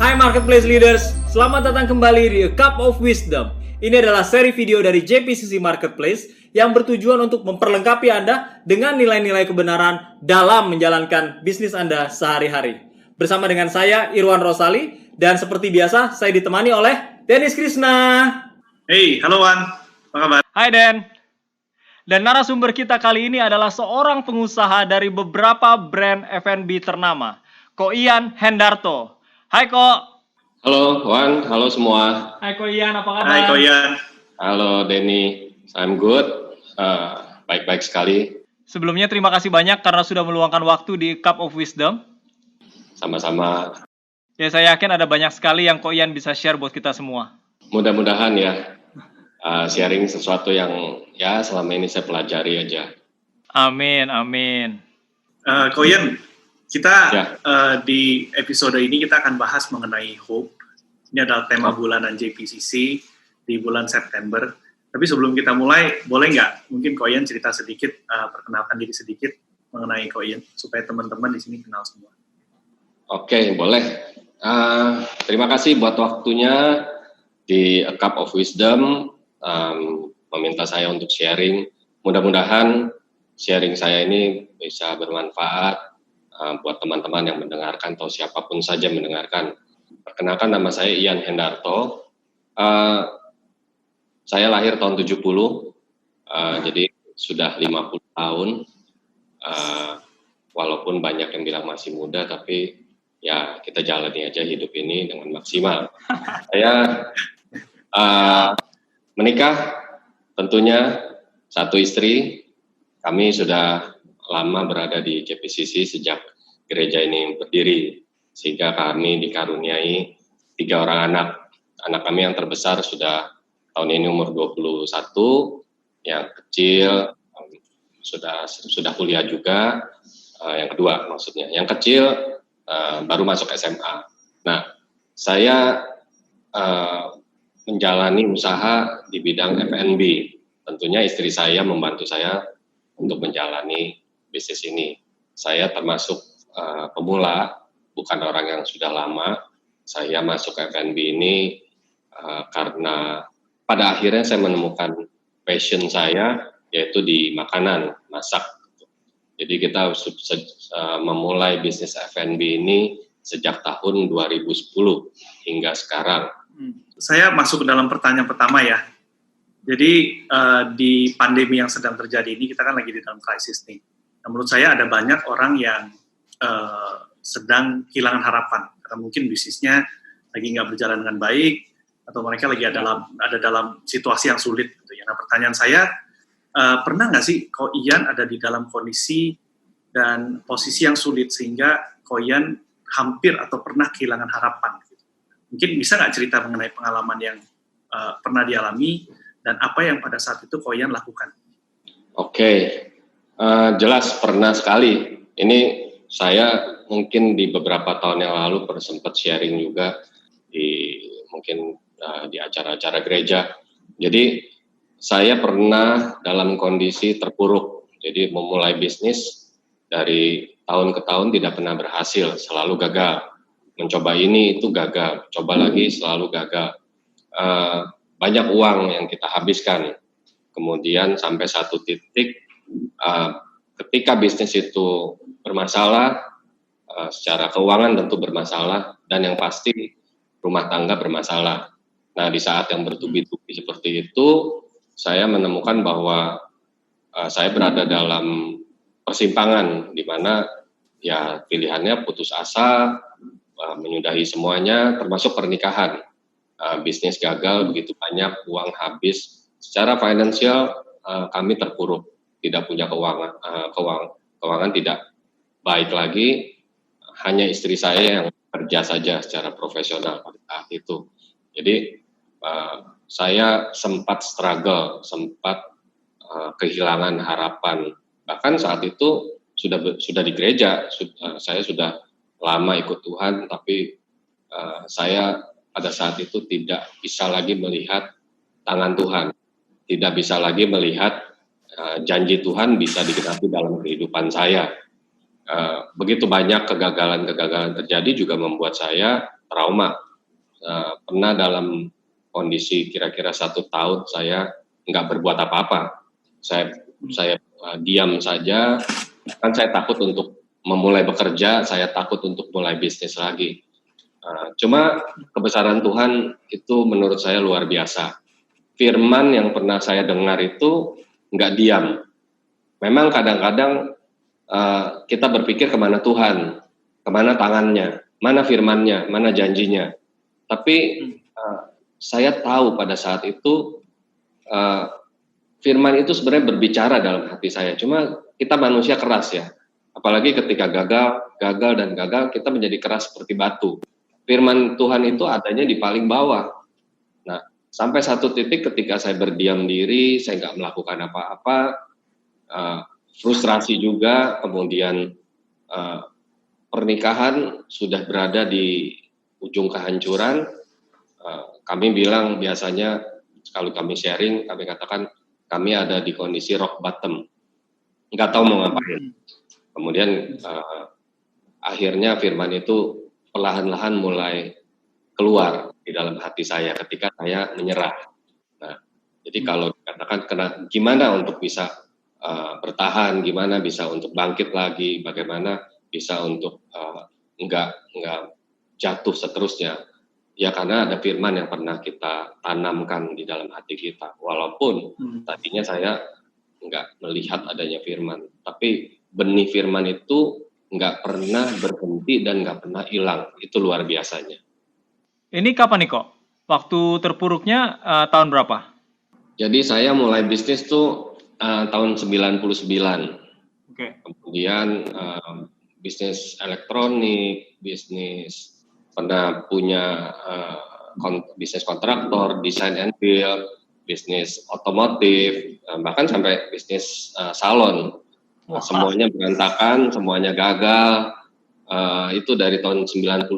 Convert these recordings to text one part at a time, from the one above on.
Hai Marketplace Leaders, selamat datang kembali di A Cup of Wisdom. Ini adalah seri video dari JPCC Marketplace yang bertujuan untuk memperlengkapi Anda dengan nilai-nilai kebenaran dalam menjalankan bisnis Anda sehari-hari. Bersama dengan saya, Irwan Rosali, dan seperti biasa, saya ditemani oleh Dennis Krishna. Hey, halo Wan, apa kabar? Hai Den. Dan narasumber kita kali ini adalah seorang pengusaha dari beberapa brand F&B ternama, Ko Ian Hendarto. Hai Ko. Halo Wan, halo semua. Hai Ko Ian, apa kabar? Hai Ko Ian. Halo Denny, I'm good. Baik-baik sekali. Sebelumnya terima kasih banyak karena sudah meluangkan waktu di Cup of Wisdom. Sama-sama. Ya, saya yakin ada banyak sekali yang Ko Ian bisa share buat kita semua. Mudah-mudahan ya, sharing sesuatu yang ya selama ini saya pelajari aja. Amin, amin. Ko Ian, kita di episode ini kita akan bahas mengenai hope. Ini adalah tema bulanan JPCC di bulan September. Tapi sebelum kita mulai, boleh nggak mungkin Ko Ian cerita sedikit, perkenalkan diri sedikit mengenai Ko Ian, supaya teman-teman di sini kenal semua. Oke, boleh. Terima kasih buat waktunya di A Cup of Wisdom, meminta saya untuk sharing. Mudah-mudahan sharing saya ini bisa bermanfaat buat teman-teman yang mendengarkan atau siapapun saja mendengarkan. Perkenalkan, nama saya Ian Hendarto. Saya lahir tahun 70, jadi sudah 50 tahun. Walaupun banyak yang bilang masih muda, tapi ya kita jalani aja hidup ini dengan maksimal. Saya menikah, tentunya satu istri. Kami sudah lama berada di JPCC sejak gereja ini berdiri, sehingga kami dikaruniai 3 orang anak. Anak kami yang terbesar sudah tahun ini umur 21, yang kecil sudah kuliah juga, yang kedua maksudnya. Yang kecil baru masuk SMA. Nah, saya menjalani usaha di bidang F&B. Tentunya istri saya membantu saya untuk menjalani bisnis ini. Saya termasuk pemula, bukan orang yang sudah lama. Saya masuk F&B ini karena pada akhirnya saya menemukan passion saya, yaitu di makanan, masak. Jadi kita memulai bisnis F&B ini sejak tahun 2010 hingga sekarang. Saya masuk ke dalam pertanyaan pertama ya. Jadi di pandemi yang sedang terjadi ini, kita kan lagi di dalam krisis nih. Nah, menurut saya ada banyak orang yang sedang kehilangan harapan, karena mungkin bisnisnya lagi nggak berjalan dengan baik, atau mereka lagi ada dalam situasi yang sulit. Gitu ya. Nah, pertanyaan saya, pernah nggak sih Ko Ian ada di dalam kondisi dan posisi yang sulit sehingga Ko Ian hampir atau pernah kehilangan harapan? Gitu. Mungkin bisa nggak cerita mengenai pengalaman yang pernah dialami dan apa yang pada saat itu Ko Ian lakukan? Oke, jelas pernah sekali. Ini saya mungkin di beberapa tahun yang lalu sempat sharing juga mungkin di acara-acara gereja. Jadi saya pernah dalam kondisi terpuruk. Jadi memulai bisnis dari tahun ke tahun tidak pernah berhasil, selalu gagal. Mencoba ini itu gagal, coba lagi selalu gagal. Banyak uang yang kita habiskan. Kemudian sampai satu titik ketika bisnis itu bermasalah, secara keuangan tentu bermasalah, dan yang pasti rumah tangga bermasalah. Nah, di saat yang bertubi-tubi seperti itu, saya menemukan bahwa saya berada dalam persimpangan di mana ya pilihannya putus asa, menyudahi semuanya, termasuk pernikahan. Bisnis gagal, begitu banyak uang habis. Secara finansial kami terpuruk, tidak punya keuangan tidak baik lagi. Hanya istri saya yang kerja saja secara profesional pada saat itu. Jadi saya sempat struggle, sempat kehilangan harapan. Bahkan saat itu sudah di gereja, saya sudah lama ikut Tuhan, tapi saya pada saat itu tidak bisa lagi melihat tangan Tuhan, tidak bisa lagi melihat janji Tuhan bisa digenapi dalam kehidupan saya. Begitu banyak kegagalan-kegagalan terjadi juga membuat saya trauma. Pernah dalam kondisi kira-kira 1 tahun saya nggak berbuat apa-apa. Saya diam saja, kan saya takut untuk memulai bekerja, saya takut untuk mulai bisnis lagi. Cuma kebesaran Tuhan itu menurut saya luar biasa. Firman yang pernah saya dengar itu nggak diam. Memang kadang-kadang kita berpikir kemana Tuhan, kemana tangannya, mana firmannya, mana janjinya. Tapi saya tahu pada saat itu firman itu sebenarnya berbicara dalam hati saya. Cuma kita manusia keras ya. Apalagi ketika gagal dan gagal, kita menjadi keras seperti batu. Firman Tuhan itu adanya di paling bawah. Nah, sampai satu titik ketika saya berdiam diri, saya nggak melakukan apa-apa, frustrasi juga, kemudian pernikahan sudah berada di ujung kehancuran. Kami bilang biasanya kalau kami sharing, kami katakan kami ada di kondisi rock bottom, nggak tahu mau ngapain. Kemudian akhirnya firman itu perlahan-lahan mulai keluar di dalam hati saya ketika saya menyerah. Nah, jadi kalau dikatakan gimana untuk bisa bertahan, gimana bisa untuk bangkit lagi, bagaimana bisa untuk enggak jatuh seterusnya, ya karena ada firman yang pernah kita tanamkan di dalam hati kita. Walaupun tadinya saya enggak melihat adanya firman, tapi benih firman itu nggak pernah berhenti dan nggak pernah hilang. Itu luar biasanya. Ini kapan nih kok? Waktu terpuruknya tahun berapa? Jadi saya mulai bisnis tuh tahun 99. Oke. Kemudian bisnis elektronik, bisnis pernah punya bisnis kontraktor, design and build, bisnis otomotif, bahkan sampai bisnis salon. Semuanya berantakan, semuanya gagal. Itu dari tahun 99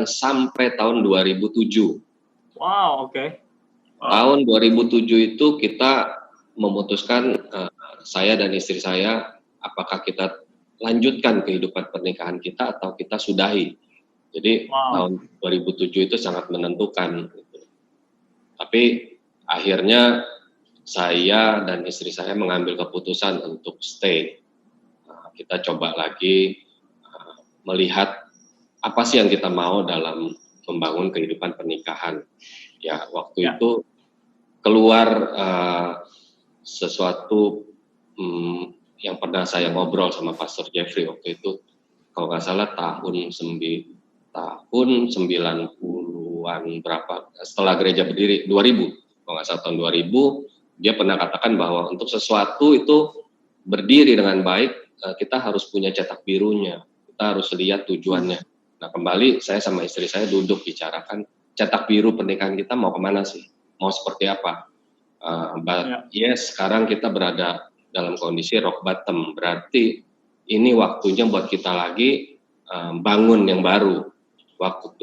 sampai tahun 2007. Wow, oke. Tahun 2007 itu kita memutuskan, saya dan istri saya, apakah kita lanjutkan kehidupan pernikahan kita atau kita sudahi. Jadi tahun 2007 itu sangat menentukan. Tapi akhirnya saya dan istri saya mengambil keputusan untuk stay. Kita coba lagi melihat apa sih yang kita mau dalam membangun kehidupan pernikahan. Ya, waktu itu keluar sesuatu yang pernah saya ngobrol sama Pastor Jeffrey waktu itu, kalau nggak salah tahun 90-an berapa, setelah gereja berdiri, 2000, kalau nggak salah tahun 2000, dia pernah katakan bahwa untuk sesuatu itu berdiri dengan baik, kita harus punya cetak birunya, kita harus lihat tujuannya. Nah, kembali saya sama istri saya duduk bicarakan cetak biru pernikahan kita mau kemana sih, mau seperti apa. Yes, sekarang kita berada dalam kondisi rock bottom, berarti ini waktunya buat kita lagi bangun yang baru.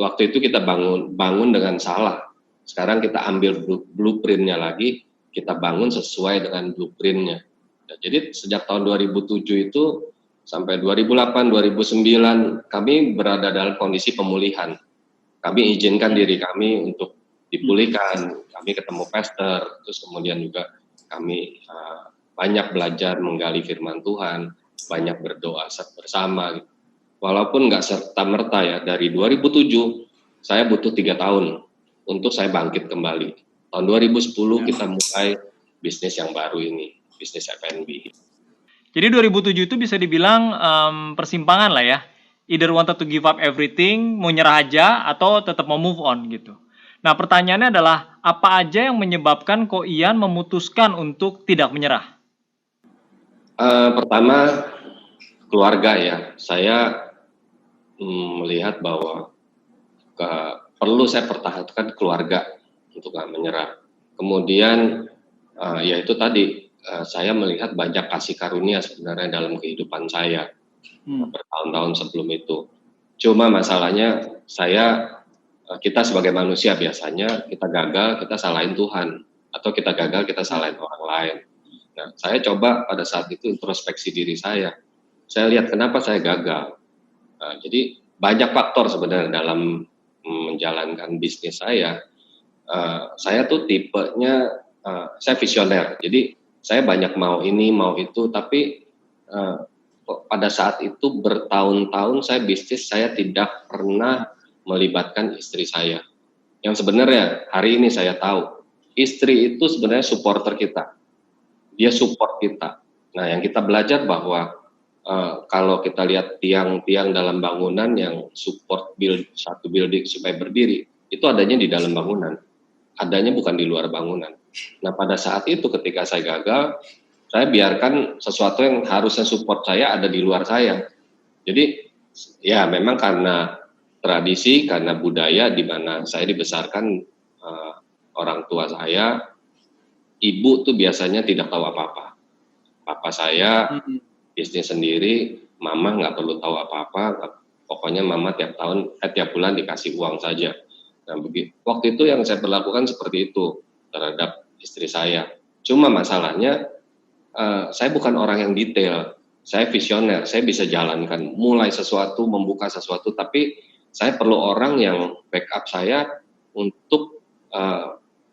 Waktu itu kita bangun dengan salah. Sekarang kita ambil blueprintnya lagi, kita bangun sesuai dengan blueprintnya. Jadi sejak tahun 2007 itu sampai 2008, 2009 kami berada dalam kondisi pemulihan. Kami izinkan diri kami untuk dipulihkan. Kami ketemu pastor, terus kemudian juga kami banyak belajar menggali firman Tuhan, banyak berdoa bersama. Walaupun nggak serta-merta ya, dari 2007 saya butuh 3 tahun untuk saya bangkit kembali. Tahun 2010 kita mulai bisnis yang baru ini, bisnis F&B. Jadi 2007 itu bisa dibilang persimpangan lah ya. Either wanted to give up everything, mau nyerah aja, atau tetap mau move on gitu. Nah, pertanyaannya adalah, apa aja yang menyebabkan Ko Ian memutuskan untuk tidak menyerah? Pertama, keluarga ya. Saya melihat bahwa perlu saya pertahankan keluarga untuk nggak menyerah. Kemudian, ya itu tadi, saya melihat banyak kasih karunia sebenarnya dalam kehidupan saya bertahun-tahun sebelum itu. Cuma masalahnya kita sebagai manusia biasanya kita gagal, kita salahin Tuhan, atau kita gagal, kita salahin orang lain. Nah, saya coba pada saat itu introspeksi diri saya. Saya lihat kenapa saya gagal. Nah, jadi banyak faktor sebenarnya dalam menjalankan bisnis saya tuh tipenya saya visioner. Jadi saya banyak mau ini, mau itu, tapi pada saat itu bertahun-tahun saya tidak pernah melibatkan istri saya. Yang sebenarnya hari ini saya tahu, istri itu sebenarnya supporter kita. Dia support kita. Nah, yang kita belajar bahwa kalau kita lihat tiang-tiang dalam bangunan yang support satu building supaya berdiri, itu adanya di dalam bangunan, adanya bukan di luar bangunan. Nah, pada saat itu ketika saya gagal, saya biarkan sesuatu yang harusnya support saya ada di luar saya. Jadi, ya memang karena tradisi, karena budaya di mana saya dibesarkan orang tua saya, ibu tuh biasanya tidak tahu apa-apa. Papa saya bisnis sendiri, mama nggak perlu tahu apa-apa, pokoknya mama tiap bulan dikasih uang saja. Nah, waktu itu yang saya berlakukan seperti itu terhadap istri saya. Cuma masalahnya saya bukan orang yang detail, saya visioner, saya bisa jalankan, mulai sesuatu, membuka sesuatu, tapi saya perlu orang yang backup saya untuk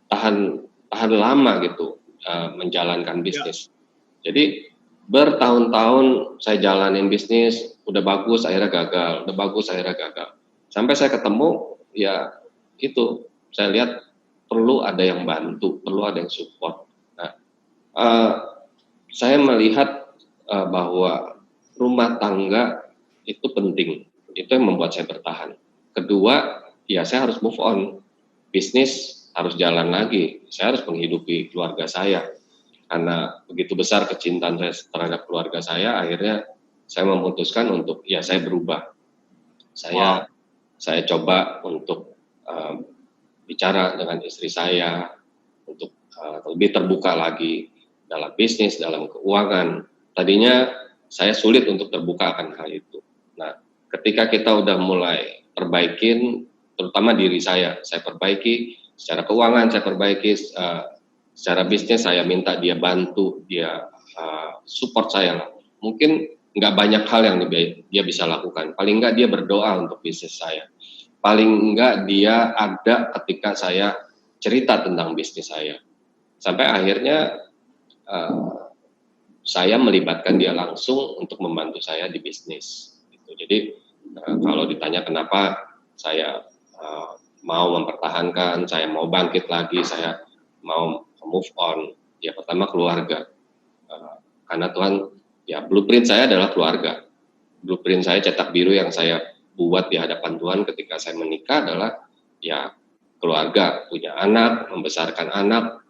tahan lama gitu menjalankan bisnis. Jadi bertahun-tahun saya jalanin bisnis, udah bagus akhirnya gagal, udah bagus akhirnya gagal. Sampai saya ketemu, ya itu, saya lihat perlu ada yang bantu, perlu ada yang support. Nah, saya melihat bahwa rumah tangga itu penting, itu yang membuat saya bertahan. Kedua, ya saya harus move on, bisnis harus jalan lagi, saya harus menghidupi keluarga saya. Karena begitu besar kecintaan saya terhadap keluarga saya, akhirnya saya memutuskan untuk ya saya berubah. Saya coba untuk bicara dengan istri saya untuk lebih terbuka lagi dalam bisnis, dalam keuangan. Tadinya saya sulit untuk terbuka akan hal itu. Nah, ketika kita udah mulai perbaikin, terutama diri saya perbaiki secara keuangan, saya perbaiki secara bisnis, saya minta dia bantu, dia support saya lah. Mungkin nggak banyak hal yang dia bisa lakukan. Paling nggak dia berdoa untuk bisnis saya. Paling nggak dia ada ketika saya cerita tentang bisnis saya. Sampai akhirnya saya melibatkan dia langsung untuk membantu saya di bisnis. Jadi kalau ditanya kenapa saya mau mempertahankan, saya mau bangkit lagi, saya mau move on, ya pertama keluarga, karena Tuhan, ya blueprint saya adalah keluarga, blueprint saya cetak biru yang saya buat di hadapan Tuhan ketika saya menikah adalah ya keluarga, punya anak, membesarkan anak,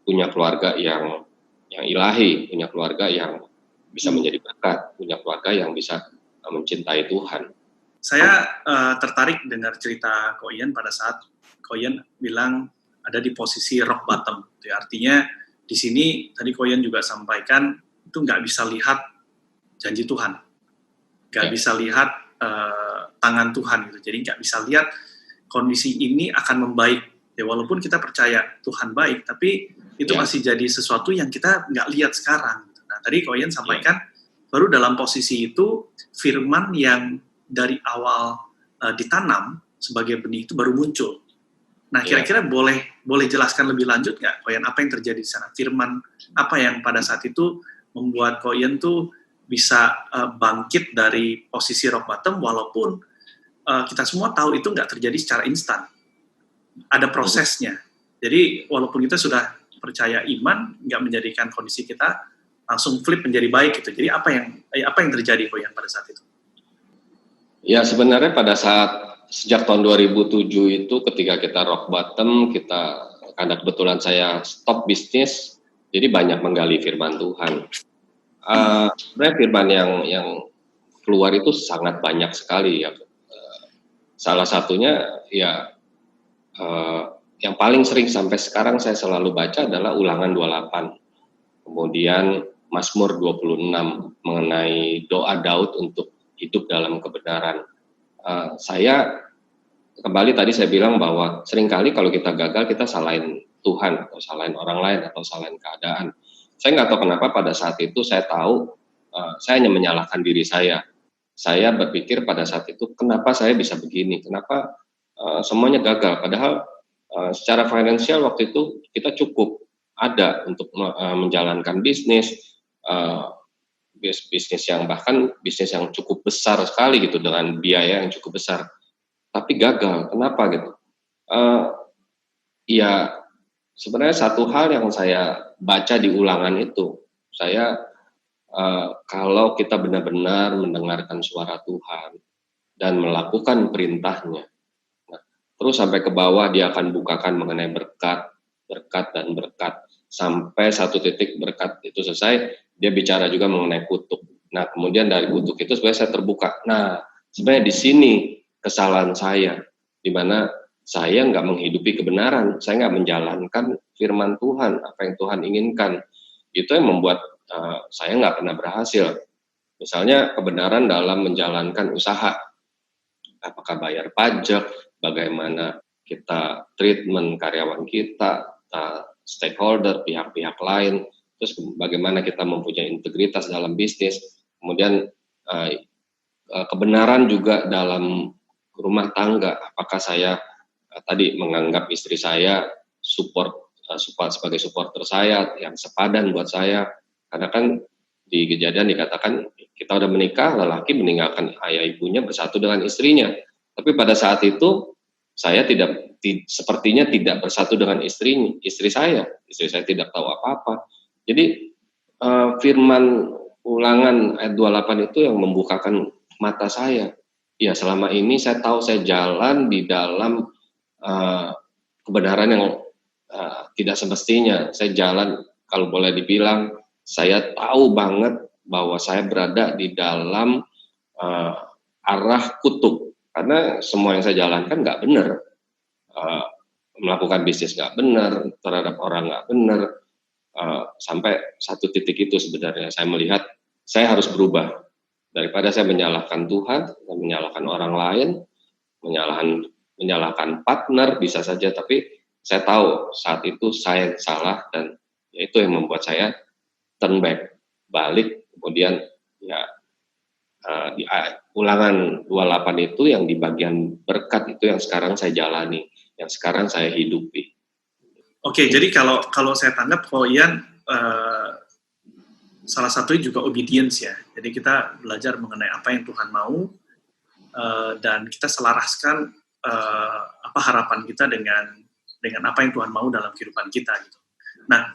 punya keluarga yang ilahi, punya keluarga yang bisa menjadi berkat, punya keluarga yang bisa mencintai Tuhan. Saya tertarik dengar cerita Ko Ian pada saat Ko Ian bilang ada di posisi rock bottom. Ya, artinya di sini tadi Ko Ian juga sampaikan itu nggak bisa lihat janji Tuhan, nggak bisa lihat tangan Tuhan gitu. Jadi nggak bisa lihat kondisi ini akan membaik. Ya walaupun kita percaya Tuhan baik, tapi itu masih jadi sesuatu yang kita nggak lihat sekarang. Nah tadi Ko Ian sampaikan baru dalam posisi itu firman yang dari awal ditanam sebagai benih itu baru muncul. Nah, kira-kira boleh jelaskan lebih lanjut nggak, Ko Ian, apa yang terjadi di sana? Firman apa yang pada saat itu membuat Ko Ian tuh bisa bangkit dari posisi rock bottom, walaupun kita semua tahu itu nggak terjadi secara instan. Ada prosesnya. Jadi, walaupun kita sudah percaya iman, nggak menjadikan kondisi kita langsung flip menjadi baik gitu. Jadi, apa yang terjadi, Ko Ian, pada saat itu? Ya, sebenarnya pada saat sejak tahun 2007 itu ketika kita rock bottom, karena kebetulan saya stop bisnis, jadi banyak menggali firman Tuhan. Sebenarnya firman yang keluar itu sangat banyak sekali ya. Salah satunya ya yang paling sering sampai sekarang saya selalu baca adalah Ulangan 28. Kemudian Mazmur 26 mengenai doa Daud untuk hidup dalam kebenaran. Saya kembali tadi saya bilang bahwa seringkali kalau kita gagal kita salahin Tuhan atau salahin orang lain atau salahin keadaan. Saya nggak tahu kenapa pada saat itu saya tahu saya hanya menyalahkan diri saya. Saya berpikir pada saat itu kenapa saya bisa begini, kenapa semuanya gagal. Padahal secara finansial waktu itu kita cukup ada untuk menjalankan bisnis, bisnis yang bahkan bisnis yang cukup besar sekali gitu dengan biaya yang cukup besar. Tapi gagal. Kenapa gitu? Ya sebenarnya satu hal yang saya baca di ulangan itu, saya kalau kita benar-benar mendengarkan suara Tuhan dan melakukan perintahnya, nah, terus sampai ke bawah dia akan bukakan mengenai berkat, berkat dan berkat, sampai satu titik berkat itu selesai, dia bicara juga mengenai kutuk. Nah kemudian dari kutuk itu sebenarnya saya terbuka. Nah sebenarnya di sini kesalahan saya, di mana saya nggak menghidupi kebenaran, saya nggak menjalankan firman Tuhan, apa yang Tuhan inginkan. Itu yang membuat saya nggak pernah berhasil. Misalnya kebenaran dalam menjalankan usaha, apakah bayar pajak, bagaimana kita treatment karyawan kita, stakeholder, pihak-pihak lain, terus bagaimana kita mempunyai integritas dalam bisnis, kemudian kebenaran juga dalam rumah tangga, apakah saya tadi menganggap istri saya sebagai supporter saya yang sepadan buat saya, karena kan di kejadian dikatakan kita udah menikah, lelaki meninggalkan ayah ibunya bersatu dengan istrinya, tapi pada saat itu saya sepertinya tidak bersatu dengan istri saya tidak tahu apa-apa. Jadi firman ulangan ayat 28 itu yang membukakan mata saya. Ya selama ini saya tahu saya jalan di dalam kebenaran yang tidak semestinya. Saya jalan, kalau boleh dibilang, saya tahu banget bahwa saya berada di dalam arah kutub, karena semua yang saya jalankan nggak benar, melakukan bisnis nggak benar, terhadap orang nggak benar, sampai satu titik itu sebenarnya saya melihat saya harus berubah, daripada saya menyalahkan Tuhan dan menyalahkan orang lain, menyalahkan partner bisa saja, tapi saya tahu saat itu saya salah, dan ya itu yang membuat saya turn back, balik, kemudian ya di ulangan 28 itu yang di bagian berkat itu yang sekarang saya jalani, yang sekarang saya hidupi. Oke, jadi kalau saya tanggap kalau Ian salah satunya juga obedience ya. Jadi kita belajar mengenai apa yang Tuhan mau dan kita selaraskan apa harapan kita dengan apa yang Tuhan mau dalam kehidupan kita gitu. Nah,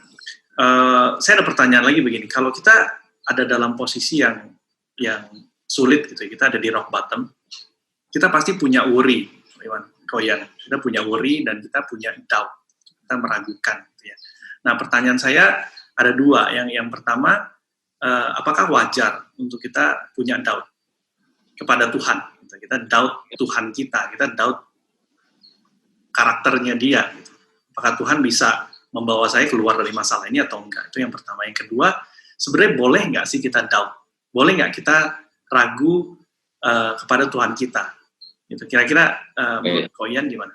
saya ada pertanyaan lagi begini. Kalau kita ada dalam posisi yang sulit gitu, kita ada di rock bottom, kita pasti punya worry, Ian. Kita punya worry dan kita punya doubt, kita meragukan. Gitu ya. Nah, pertanyaan saya ada dua. Yang pertama, apakah wajar untuk kita punya doubt kepada Tuhan? Kita doubt Tuhan kita doubt karakternya dia. Gitu. Apakah Tuhan bisa membawa saya keluar dari masalah ini atau enggak? Itu yang pertama. Yang kedua, sebenarnya boleh nggak sih kita doubt? Boleh nggak kita ragu kepada Tuhan kita? Gitu. Kira-kira menurut Koyan gimana?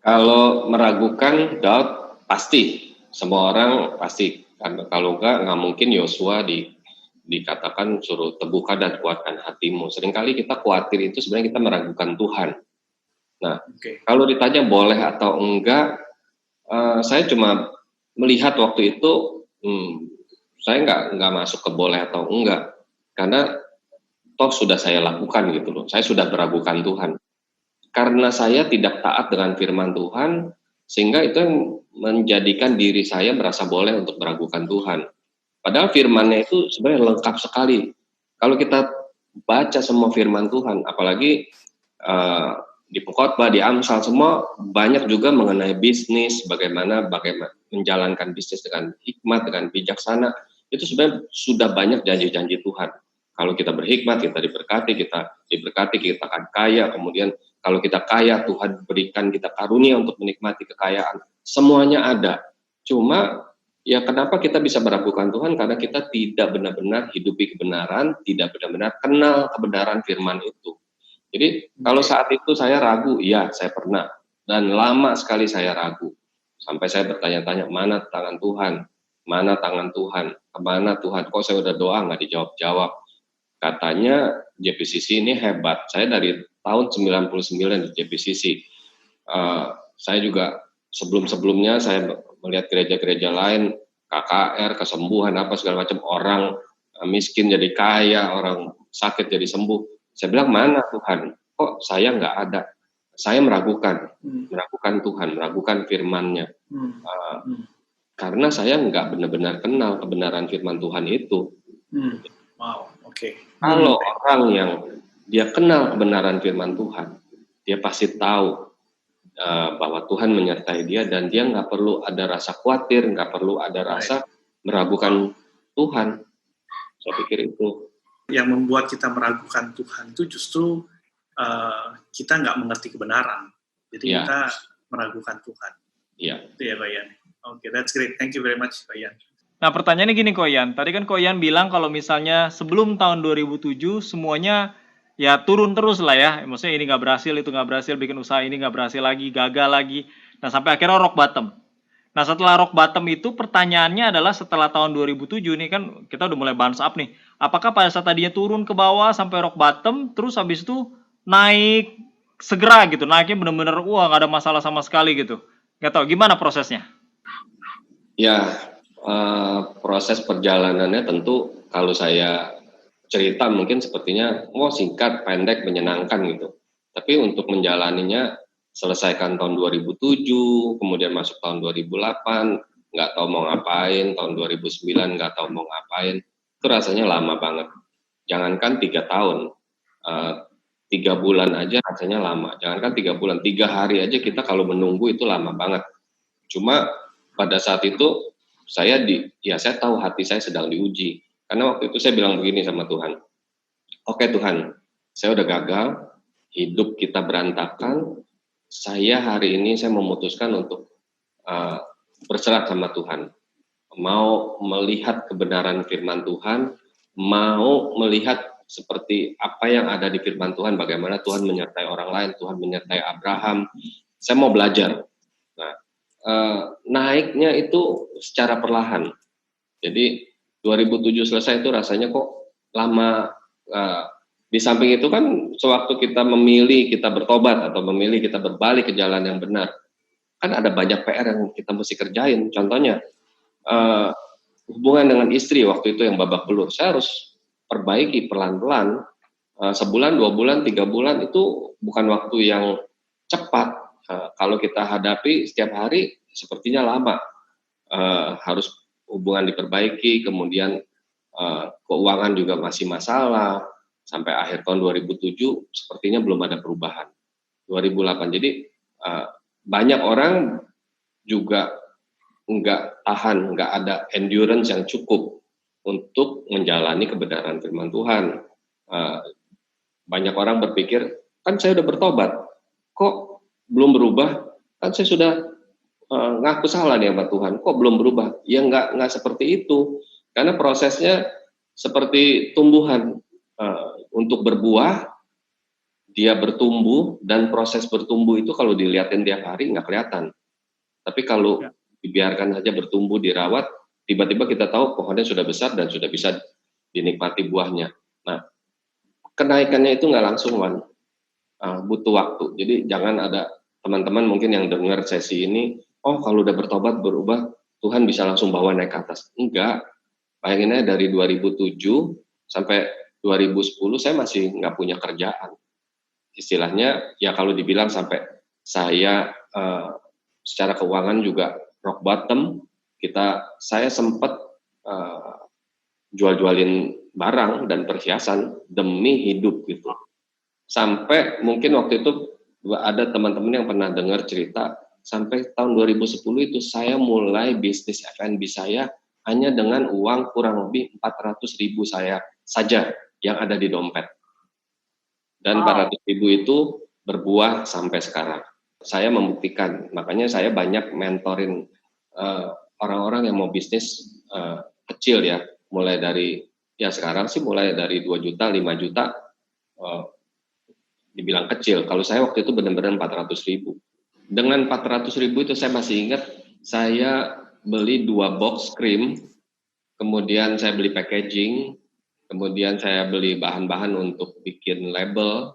Kalau meragukan, doubt, pasti. Semua orang pasti. Kalau nggak mungkin Yosua dikatakan suruh teguhkan dan kuatkan hatimu. Seringkali kita khawatir itu sebenarnya kita meragukan Tuhan. Nah, kalau ditanya boleh atau enggak, saya cuma melihat waktu itu, saya nggak masuk ke boleh atau enggak, karena toh sudah saya lakukan gitu loh. Saya sudah meragukan Tuhan. Karena saya tidak taat dengan firman Tuhan, sehingga itu yang menjadikan diri saya merasa boleh untuk meragukan Tuhan. Padahal firman-Nya itu sebenarnya lengkap sekali. Kalau kita baca semua firman Tuhan, apalagi di Pengkhotbah, di Amsal, semua banyak juga mengenai bisnis, bagaimana menjalankan bisnis dengan hikmat, dengan bijaksana. Itu sebenarnya sudah banyak janji-janji Tuhan. Kalau kita berhikmat, kita diberkati, kita akan kaya. Kemudian kalau kita kaya, Tuhan berikan kita karunia untuk menikmati kekayaan. Semuanya ada. Cuma ya kenapa kita bisa meragukan Tuhan? Karena kita tidak benar-benar hidupi kebenaran, tidak benar-benar kenal kebenaran firman itu. Jadi kalau saat itu saya ragu, ya saya pernah. Dan lama sekali saya ragu. Sampai saya bertanya-tanya, mana tangan Tuhan? Mana tangan Tuhan? Kemana Tuhan? Kok saya udah doa nggak dijawab-jawab? Katanya JPCC ini hebat. Saya dari tahun 99 di JPCC. Saya juga sebelum-sebelumnya saya melihat gereja-gereja lain, KKR, kesembuhan apa segala macam, orang miskin jadi kaya, orang sakit jadi sembuh. Saya bilang, mana Tuhan? Kok saya nggak ada? Saya meragukan Tuhan, meragukan firman-Nya. Karena saya nggak benar-benar kenal kebenaran firman Tuhan itu. Wow, oke. Kalau orang yang dia kenal kebenaran firman Tuhan, dia pasti tahu bahwa Tuhan menyertai dia dan dia nggak perlu ada rasa khawatir, nggak perlu ada rasa meragukan Tuhan. Saya pikir itu. Yang membuat kita meragukan Tuhan itu justru kita nggak mengerti kebenaran. Jadi kita meragukan Tuhan. Iya. Itu ya, Pak Yan. Oke, that's great. Thank you very much, Pak Yan. Nah, pertanyaannya gini, Ko Yan. Tadi kan Ko Yan bilang kalau misalnya sebelum tahun 2007 semuanya ya turun terus lah ya. Maksudnya ini nggak berhasil, itu nggak berhasil, bikin usaha ini nggak berhasil lagi, gagal lagi. Nah, sampai akhirnya rock bottom. Nah, setelah rock bottom itu pertanyaannya adalah setelah tahun 2007 nih kan kita udah mulai bounce up nih. Apakah pada saat tadinya turun ke bawah sampai rock bottom, terus habis itu naik segera gitu, naiknya bener-bener wah nggak ada masalah sama sekali gitu. Nggak tahu gimana prosesnya? Ya, proses perjalanannya tentu kalau saya cerita mungkin sepertinya singkat, pendek, menyenangkan gitu. Tapi untuk menjalaninya selesaikan tahun 2007, kemudian masuk tahun 2008, nggak tahu mau ngapain, tahun 2009 nggak tahu mau ngapain, itu rasanya lama banget. Jangankan 3 tahun, 3 bulan aja rasanya lama. Jangankan 3 bulan, 3 hari aja kita kalau menunggu itu lama banget. Cuma pada saat itu saya tahu hati saya sedang diuji. Karena waktu itu saya bilang begini sama Tuhan, oke Tuhan, saya udah gagal, hidup kita berantakan, saya hari ini saya memutuskan untuk berserah sama Tuhan. Mau melihat kebenaran firman Tuhan, mau melihat seperti apa yang ada di firman Tuhan, bagaimana Tuhan menyertai orang lain, Tuhan menyertai Abraham. Saya mau belajar. Nah, naiknya itu secara perlahan. Jadi 2007 selesai itu rasanya kok lama. Di samping itu kan sewaktu kita memilih kita bertobat atau memilih kita berbalik ke jalan yang benar, kan ada banyak PR yang kita mesti kerjain. Contohnya hubungan dengan istri waktu itu yang babak belur, saya harus perbaiki pelan-pelan. Sebulan, 2 bulan, 3 bulan itu bukan waktu yang cepat. Kalau kita hadapi setiap hari sepertinya lama, harus hubungan diperbaiki, kemudian keuangan juga masih masalah, sampai akhir tahun 2007 sepertinya belum ada perubahan. 2008, jadi banyak orang juga nggak tahan, nggak ada endurance yang cukup untuk menjalani kebenaran firman Tuhan. Banyak orang berpikir, kan saya udah bertobat, kok belum berubah? Kan saya sudah ngaku salah nih sama Tuhan, kok belum berubah? Ya nggak seperti itu, karena prosesnya seperti tumbuhan. Untuk berbuah, dia bertumbuh, dan proses bertumbuh itu kalau dilihatin tiap hari nggak kelihatan. Tapi kalau dibiarkan saja bertumbuh, dirawat, tiba-tiba kita tahu pohonnya sudah besar dan sudah bisa dinikmati buahnya. Nah, kenaikannya itu nggak langsung, Wan. Butuh waktu. Jadi jangan ada teman-teman mungkin yang dengar sesi ini, kalau udah bertobat, berubah, Tuhan bisa langsung bawa naik ke atas. Enggak. Bayanginnya dari 2007 sampai 2010 saya masih nggak punya kerjaan. Istilahnya ya kalau dibilang sampai saya secara keuangan juga rock bottom, saya sempat jual-jualin barang dan perhiasan demi hidup gitu. Sampai mungkin waktu itu ada teman-teman yang pernah dengar cerita, sampai tahun 2010 itu saya mulai bisnis F&B saya hanya dengan uang kurang lebih 400.000 saya saja yang ada di dompet. Dan 400.000 itu berbuah sampai sekarang. Saya membuktikan, makanya saya banyak mentorin orang-orang yang mau bisnis kecil ya, mulai dari, ya sekarang sih mulai dari 2 juta, 5 juta, dibilang kecil. Kalau saya waktu itu benar-benar 400.000. Dengan 400.000 itu saya masih ingat, saya beli 2 box krim, kemudian saya beli packaging, kemudian saya beli bahan-bahan untuk bikin label,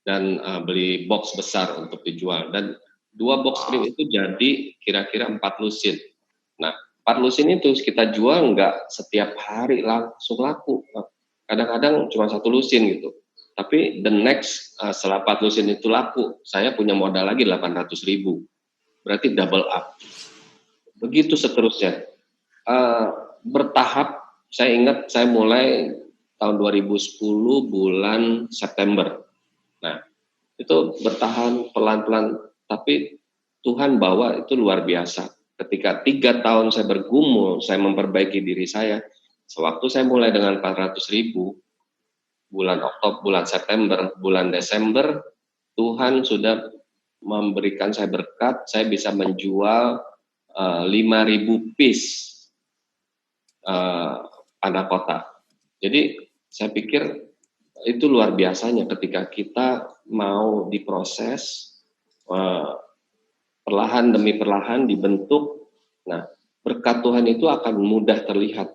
dan beli box besar untuk dijual. Dan 2 box krim itu jadi kira-kira 4 lusin. Nah, 4 lusin itu kita jual nggak setiap hari langsung laku. Kadang-kadang cuma 1 lusin gitu. Tapi the next setelah 4 lusin itu laku, saya punya modal lagi 800.000. Berarti double up. Begitu seterusnya. Bertahap, saya ingat saya mulai tahun 2010 bulan September. Nah, itu bertahan pelan-pelan, tapi Tuhan bawa itu luar biasa. Ketika 3 tahun saya bergumul, saya memperbaiki diri saya, sewaktu saya mulai dengan 400.000, bulan Oktober, bulan September, bulan Desember, Tuhan sudah memberikan saya berkat, saya bisa menjual 5.000 piece panah kotak. Jadi saya pikir itu luar biasanya ketika kita mau diproses perlahan demi perlahan dibentuk. Nah, berkat Tuhan itu akan mudah terlihat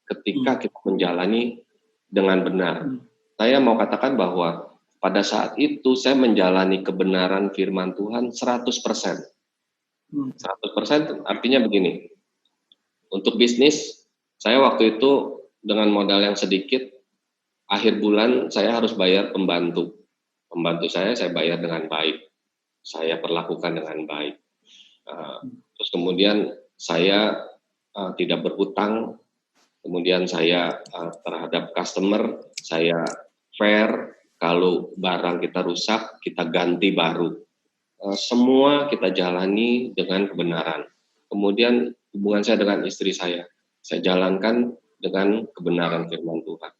ketika kita menjalani dengan benar. Saya mau katakan bahwa pada saat itu saya menjalani kebenaran firman Tuhan 100%. 100% artinya begini. Untuk bisnis, saya waktu itu dengan modal yang sedikit, akhir bulan saya harus bayar pembantu. Pembantu saya bayar dengan baik. Saya perlakukan dengan baik. Terus kemudian saya tidak berhutang. Kemudian saya terhadap customer, saya fair. Kalau barang kita rusak, kita ganti baru. Semua kita jalani dengan kebenaran. Kemudian hubungan saya dengan istri saya jalankan dengan kebenaran firman Tuhan.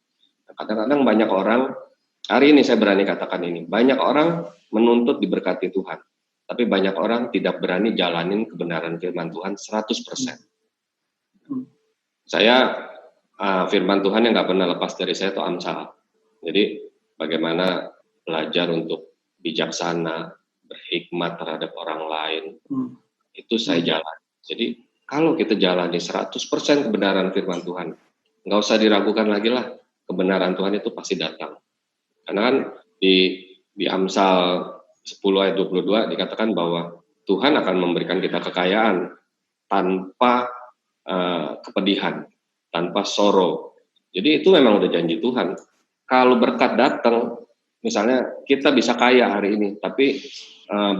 Kadang-kadang banyak orang, hari ini saya berani katakan ini, banyak orang menuntut diberkati Tuhan, tapi banyak orang tidak berani jalanin kebenaran firman Tuhan 100%. Saya, firman Tuhan yang nggak pernah lepas dari saya itu Amsal. Jadi bagaimana belajar untuk bijaksana, berhikmat terhadap orang lain, itu saya jalan. Jadi kalau kita jalani 100% kebenaran firman Tuhan, nggak usah diragukan lagi lah, kebenaran Tuhan itu pasti datang. Karena kan di Amsal 10 ayat 22 dikatakan bahwa Tuhan akan memberikan kita kekayaan tanpa kepedihan, tanpa sorrow. Jadi itu memang udah janji Tuhan. Kalau berkat datang, misalnya kita bisa kaya hari ini, tapi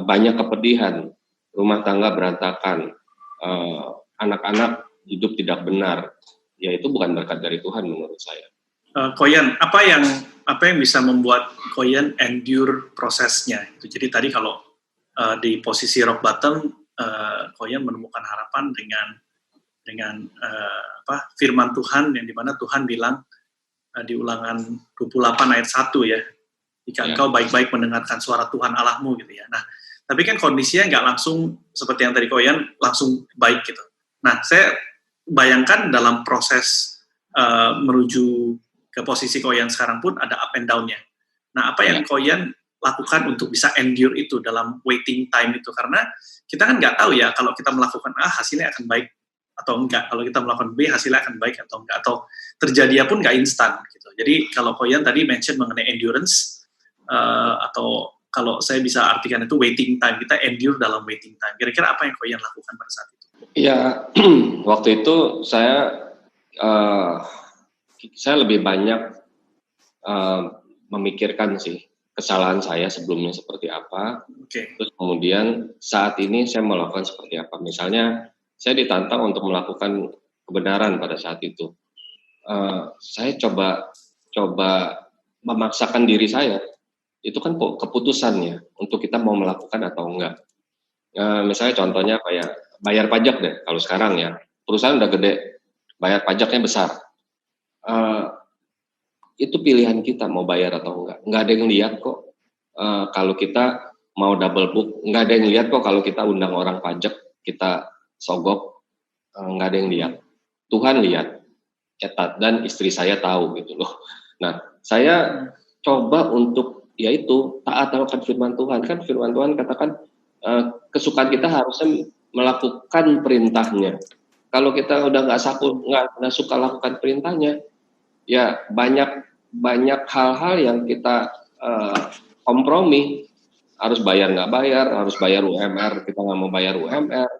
banyak kepedihan, rumah tangga berantakan, anak-anak hidup tidak benar, ya itu bukan berkat dari Tuhan menurut saya. Koyan, apa yang bisa membuat Koyan endure prosesnya? Jadi tadi kalau di posisi rock bottom, Koyan menemukan harapan dengan firman Tuhan yang dimana Tuhan bilang di Ulangan 28 ayat 1 ya, jika engkau baik-baik mendengarkan suara Tuhan Allahmu gitu ya. Nah, tapi kan kondisinya nggak langsung seperti yang tadi Koyan langsung baik gitu. Nah, saya bayangkan dalam proses menuju ke posisi Koyan sekarang pun ada up and down-nya. Nah, apa yang Koyan lakukan untuk bisa endure itu dalam waiting time itu? Karena kita kan nggak tahu ya kalau kita melakukan A hasilnya akan baik atau enggak, kalau kita melakukan B hasilnya akan baik atau enggak, atau terjadinya pun nggak instan gitu. Jadi kalau Koyan tadi mention mengenai endurance, atau kalau saya bisa artikan itu waiting time, kita endure dalam waiting time. Kira-kira apa yang Koyan lakukan pada saat itu? Ya, waktu itu saya lebih banyak memikirkan sih kesalahan saya sebelumnya seperti apa. Terus kemudian saat ini saya melakukan seperti apa. Misalnya saya ditantang untuk melakukan kebenaran pada saat itu. Saya coba memaksakan diri saya. Itu kan keputusannya untuk kita mau melakukan atau enggak. Misalnya contohnya kayak bayar pajak deh, kalau sekarang ya, perusahaan udah gede, bayar pajaknya besar. Itu pilihan kita mau bayar atau enggak. Enggak ada yang lihat kok kalau kita mau double book, enggak ada yang lihat kok kalau kita undang orang pajak, kita sogok, enggak ada yang lihat. Tuhan lihat, dan istri saya tahu gitu loh. Nah, saya coba untuk yaitu taat akan firman Tuhan. Kan firman Tuhan katakan kesukaan kita harusnya melakukan perintahnya. Kalau kita udah nggak suka lakukan perintahnya, ya banyak hal-hal yang kita kompromi harus bayar nggak bayar, harus bayar UMR, kita nggak mau bayar UMR,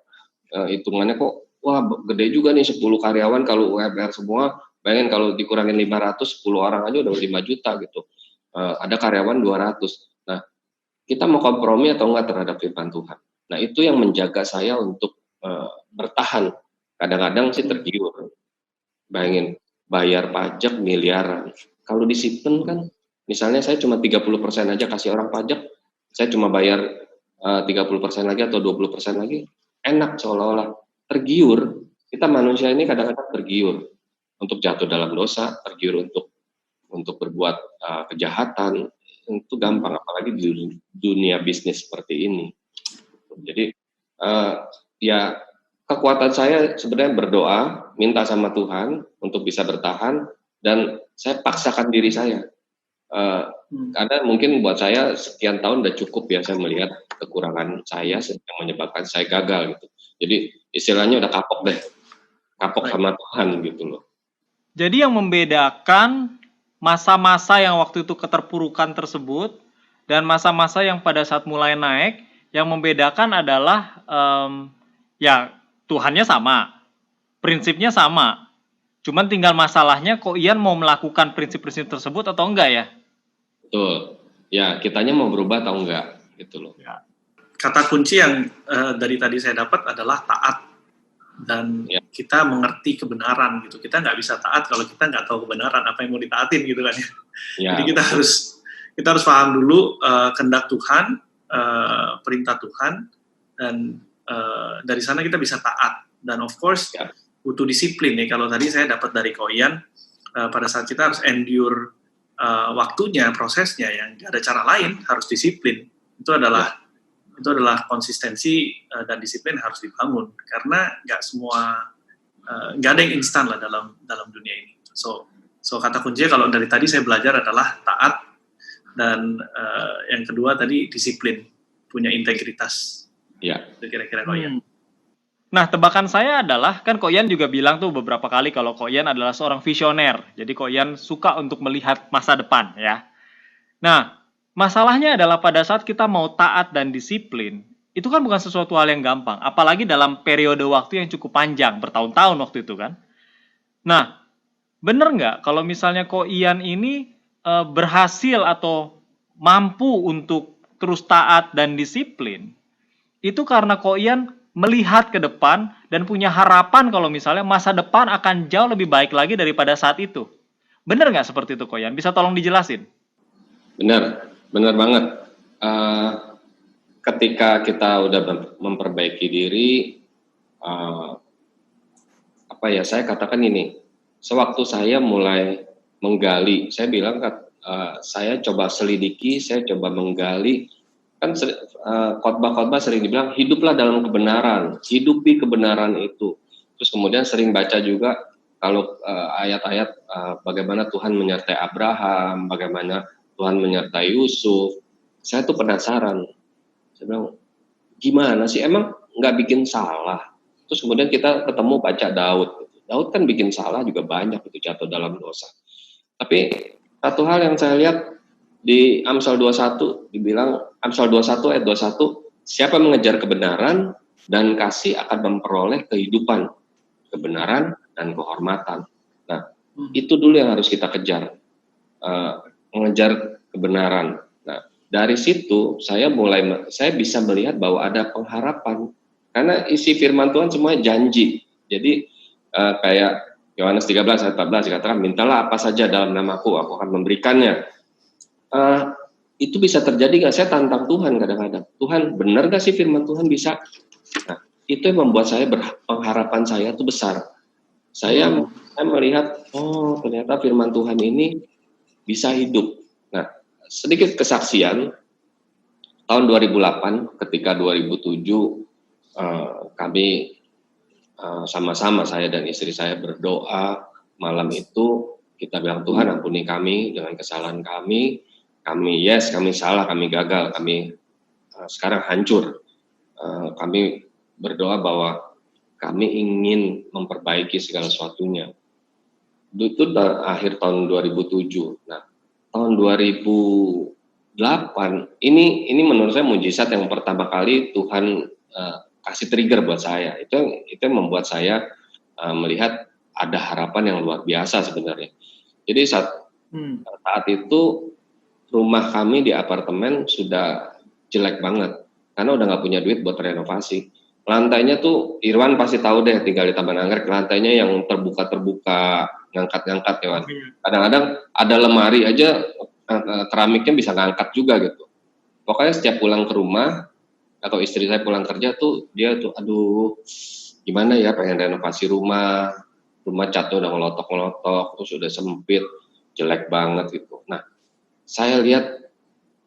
hitungannya kok wah gede juga nih 10 karyawan kalau UMR semua, bayangin kalau dikurangin 500, 10 orang aja udah 5 juta gitu, ada karyawan 200. Nah, kita mau kompromi atau enggak terhadap firman Tuhan. Nah, itu yang menjaga saya untuk bertahan. Kadang-kadang sih tergiur. Bayangin, bayar pajak miliaran. Kalau disiplin kan, misalnya saya cuma 30% aja kasih orang pajak, saya cuma bayar 30% lagi atau 20% lagi, enak seolah-olah. Tergiur, kita manusia ini kadang-kadang tergiur untuk jatuh dalam dosa, tergiur untuk berbuat kejahatan, itu gampang, apalagi di dunia bisnis seperti ini. Jadi ya kekuatan saya sebenarnya berdoa, minta sama Tuhan untuk bisa bertahan, dan saya paksakan diri saya. Karena mungkin buat saya sekian tahun udah cukup ya, saya melihat kekurangan saya yang menyebabkan saya gagal gitu. Jadi istilahnya udah kapok deh, kapok sama Tuhan gitu loh. Jadi yang membedakan masa-masa yang waktu itu keterpurukan tersebut dan masa-masa yang pada saat mulai naik, yang membedakan adalah ya Tuhannya sama, prinsipnya sama. Cuman tinggal masalahnya kok Ian mau melakukan prinsip-prinsip tersebut atau enggak ya? Betul. Ya, kitanya mau berubah atau enggak gitu loh. Ya. Kata kunci yang dari tadi saya dapat adalah taat, dan kita mengerti kebenaran gitu. Kita nggak bisa taat kalau kita nggak tahu kebenaran apa yang mau ditaatin gitu kan ya. Jadi kita harus paham dulu kehendak Tuhan, perintah Tuhan, dan dari sana kita bisa taat. Dan of course butuh disiplin ya. Kalau tadi saya dapat dari Koyan, pada saat kita harus endure waktunya, prosesnya, yang nggak ada cara lain, harus disiplin. Itu adalah konsistensi dan disiplin harus dibangun, karena nggak ada yang instan lah dalam dunia ini. So kata kuncinya kalau dari tadi saya belajar adalah taat, dan yang kedua tadi disiplin, punya integritas. Ya. Itu kira-kira Koyan. Nah, tebakan saya adalah, kan Koyan juga bilang tuh beberapa kali kalau Koyan adalah seorang visioner. Jadi Koyan suka untuk melihat masa depan ya. Nah, masalahnya adalah pada saat kita mau taat dan disiplin, itu kan bukan sesuatu hal yang gampang. Apalagi dalam periode waktu yang cukup panjang, bertahun-tahun waktu itu kan. Nah, bener nggak kalau misalnya Koyan ini berhasil atau mampu untuk terus taat dan disiplin, itu karena Koyan melihat ke depan dan punya harapan kalau misalnya masa depan akan jauh lebih baik lagi daripada saat itu. Bener nggak seperti itu Koyan? Bisa tolong dijelasin? Benar banget. Ketika kita udah memperbaiki diri, saya katakan ini, sewaktu saya mulai menggali, saya bilang saya coba selidiki, saya coba menggali, kan khotbah-khotbah sering dibilang hiduplah dalam kebenaran, hidupi kebenaran itu. Terus kemudian sering baca juga kalau ayat-ayat bagaimana Tuhan menyertai Abraham, bagaimana Tuhan menyertai Yusuf. Saya tuh penasaran. Saya bilang, gimana sih, emang nggak bikin salah? Terus kemudian kita ketemu baca Daud. Daud kan bikin salah juga banyak, itu jatuh dalam dosa. Tapi satu hal yang saya lihat di Amsal 21, dibilang Amsal 21 ayat 21, siapa mengejar kebenaran dan kasih akan memperoleh kehidupan, kebenaran dan kehormatan. Nah, itu dulu yang harus kita kejar, mengejar kebenaran. Nah, dari situ saya bisa melihat bahwa ada pengharapan, karena isi firman Tuhan semuanya janji. Jadi kayak Yohanes 13 ayat 14 dikatakan, mintalah apa saja dalam namaku, aku akan memberikannya. Itu bisa terjadi nggak? Saya tantang Tuhan kadang-kadang. Tuhan, benar nggak sih firman Tuhan bisa? Nah, itu yang membuat saya pengharapan saya itu besar. Saya melihat, oh ternyata firman Tuhan ini bisa hidup. Nah, sedikit kesaksian, tahun 2008 ketika 2007 kami sama-sama, saya dan istri saya berdoa malam itu, kita bilang, Tuhan ampuni kami dengan kesalahan kami salah, kami gagal, kami sekarang hancur. Kami berdoa bahwa kami ingin memperbaiki segala sesuatunya. Itu akhir tahun 2007. Nah, tahun 2010 ini menurut saya mujizat yang pertama kali Tuhan kasih trigger buat saya. Itu yang membuat saya melihat ada harapan yang luar biasa sebenarnya. Jadi saat itu rumah kami di apartemen sudah jelek banget karena udah nggak punya duit buat renovasi. Lantainya tuh Irwan pasti tahu deh, tinggal di Taman Anggrek, lantainya yang terbuka, ngangkat-ngangkat ya Wan. Kadang-kadang ada lemari aja keramiknya bisa ngangkat juga gitu. Pokoknya setiap pulang ke rumah atau istri saya pulang kerja tuh dia tuh aduh gimana ya, pengen renovasi rumah catnya udah ngelotok-ngelotok, terus udah sempit, jelek banget gitu. Nah, saya lihat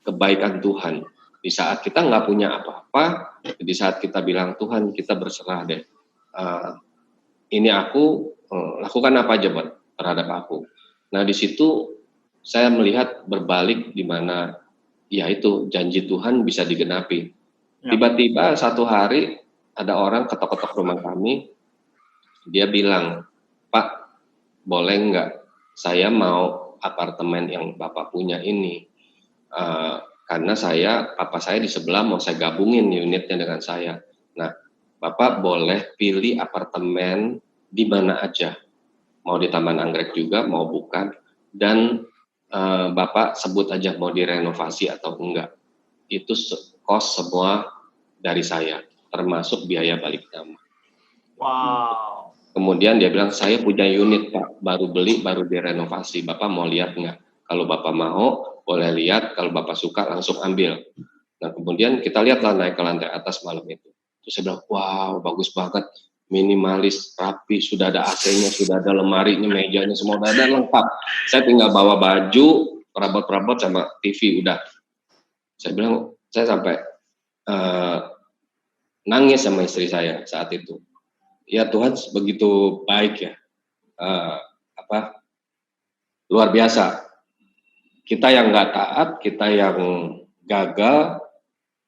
kebaikan Tuhan. Di saat kita nggak punya apa-apa, di saat kita bilang Tuhan kita berserah deh, ini aku lakukan apa aja buat terhadap aku. Nah di situ saya melihat berbalik di mana ya itu janji Tuhan bisa digenapi. Tiba-tiba satu hari ada orang ketok-ketok rumah kami, dia bilang, Pak boleh nggak saya mau apartemen yang Bapak punya ini. Karena papa saya di sebelah mau saya gabungin unitnya dengan saya. Nah, Bapak boleh pilih apartemen di mana aja. Mau di Taman Anggrek juga, mau bukan. Dan Bapak sebut aja mau direnovasi atau enggak. Itu kos semua dari saya, termasuk biaya balik nama. Wow. Kemudian dia bilang, saya punya unit Pak, baru beli, baru direnovasi. Bapak mau lihat nggak? Kalau Bapak mau, boleh lihat, kalau Bapak suka langsung ambil. Nah kemudian kita lihatlah naik ke lantai atas malam itu. Terus saya bilang, wow bagus banget, minimalis, rapi, sudah ada AC-nya, sudah ada lemarinya, mejanya, semua udah ada lengkap. Saya tinggal bawa baju, perabot-perabot sama TV, udah. Saya bilang, saya sampai nangis sama istri saya saat itu. Ya Tuhan begitu baik ya, luar biasa. Kita yang nggak taat, kita yang gagal,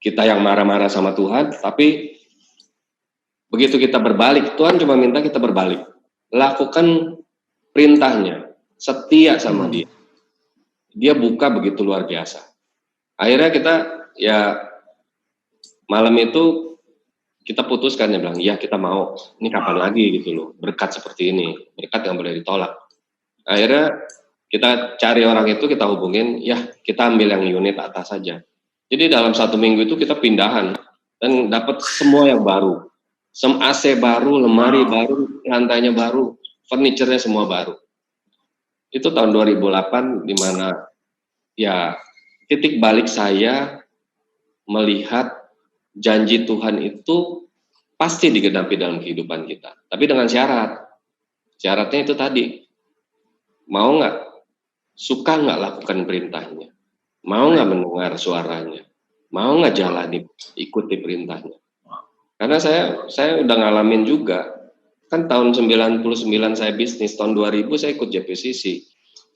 kita yang marah-marah sama Tuhan, tapi begitu kita berbalik, Tuhan cuma minta kita berbalik, lakukan perintahnya, setia sama Dia. Dia buka begitu luar biasa. Akhirnya kita ya malam itu kita putuskan, ya bilang, ya kita mau, ini kapan lagi gitu loh, berkat seperti ini, berkat yang boleh ditolak. Akhirnya kita cari orang itu, kita hubungin, ya kita ambil yang unit atas saja. Jadi dalam 1 minggu itu kita pindahan dan dapat semua yang baru, AC baru, lemari baru, lantainya baru, furniture-nya semua baru. Itu tahun 2008 di mana ya titik balik saya melihat janji Tuhan itu pasti digenapi dalam kehidupan kita. Tapi dengan syarat. Syaratnya itu tadi, mau nggak? Suka nggak lakukan perintahnya? Mau nggak mendengar suaranya? Mau nggak jalani, ikuti perintahnya? Karena saya udah ngalamin juga. Kan tahun 99 saya bisnis, tahun 2000 saya ikut JPCC.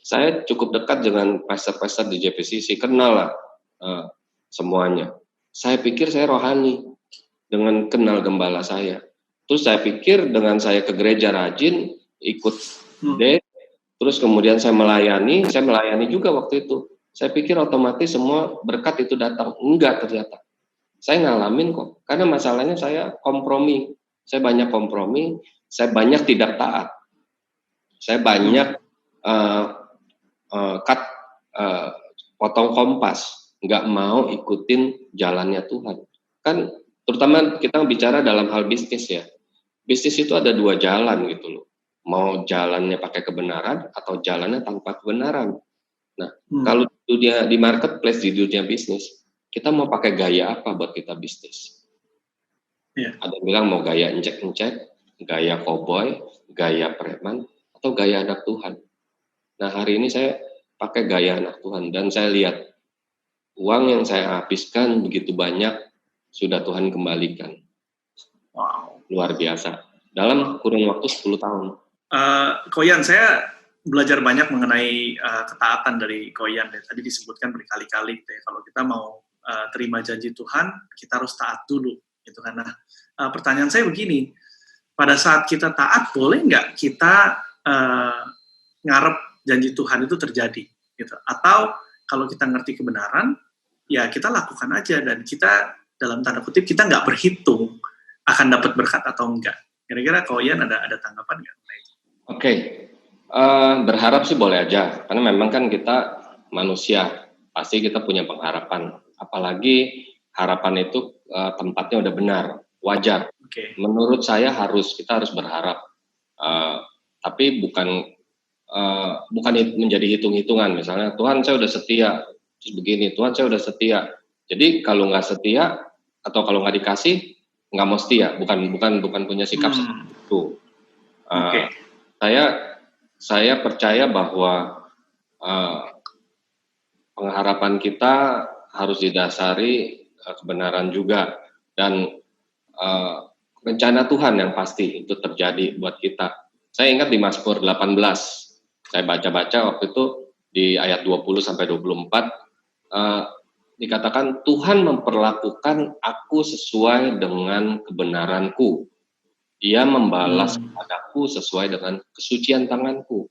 Saya cukup dekat dengan pastor-pastor di JPCC, kenal lah semuanya. Saya pikir saya rohani dengan kenal gembala saya. Terus saya pikir dengan saya ke gereja rajin, ikut terus kemudian saya melayani juga waktu itu. Saya pikir otomatis semua berkat itu datang. Enggak ternyata. Saya ngalamin kok. Karena masalahnya saya kompromi. Saya banyak kompromi, saya banyak tidak taat. Saya banyak potong kompas. Enggak mau ikutin jalannya Tuhan. Kan terutama kita bicara dalam hal bisnis ya. Bisnis itu ada 2 jalan gitu loh. Mau jalannya pakai kebenaran atau jalannya tanpa kebenaran. Nah, kalau di marketplace, di dunia bisnis, kita mau pakai gaya apa buat kita bisnis? Ada yang bilang mau gaya encek-encek, gaya cowboy, gaya preman, atau gaya anak Tuhan. Nah, hari ini saya pakai gaya anak Tuhan dan saya lihat uang yang saya habiskan begitu banyak sudah Tuhan kembalikan. Wow. Luar biasa. Dalam kurun waktu 10 tahun. Koyan, saya belajar banyak mengenai ketaatan dari Koyan. Tadi disebutkan berkali-kali gitu ya, kalau kita mau terima janji Tuhan, kita harus taat dulu. Gitu kan. Nah, pertanyaan saya begini, pada saat kita taat, boleh nggak kita ngarep janji Tuhan itu terjadi? Gitu. Atau kalau kita ngerti kebenaran, ya kita lakukan aja, dan kita dalam tanda kutip kita nggak berhitung akan dapat berkat atau enggak. Kira-kira Koyan ada tanggapan nggak? Oke, berharap sih boleh aja, karena memang kan kita manusia, pasti kita punya pengharapan. Apalagi harapan itu tempatnya udah benar, wajar. Oke. Menurut saya kita harus berharap, tapi bukan menjadi hitung-hitungan. Misalnya Tuhan saya udah setia, terus begini, Tuhan saya udah setia. Jadi kalau nggak setia atau kalau nggak dikasih nggak mau setia, bukan punya sikap seperti itu. Oke. Saya percaya bahwa pengharapan kita harus didasari kebenaran juga, dan rencana Tuhan yang pasti itu terjadi buat kita. Saya ingat di Mazmur 18, saya baca-baca waktu itu di ayat 20 sampai 24, dikatakan Tuhan memperlakukan aku sesuai dengan kebenaranku. Dia membalas padaku sesuai dengan kesucian tanganku.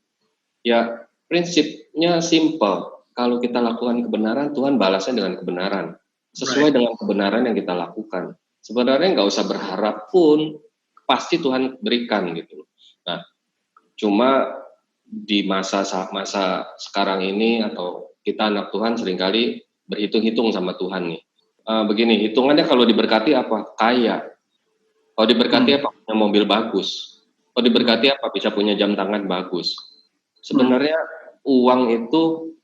Ya, prinsipnya simple. Kalau kita lakukan kebenaran, Tuhan balasnya dengan kebenaran. Sesuai dengan kebenaran yang kita lakukan. Sebenarnya nggak usah berharap pun, pasti Tuhan berikan gitu. Nah, cuma di masa sekarang ini, atau kita anak Tuhan seringkali berhitung-hitung sama Tuhan nih. Begini, hitungannya kalau diberkati apa? Kaya. Kalau diberkati apa? Punya mobil bagus. Kalau diberkati apa? Bisa punya jam tangan bagus. Sebenarnya uang itu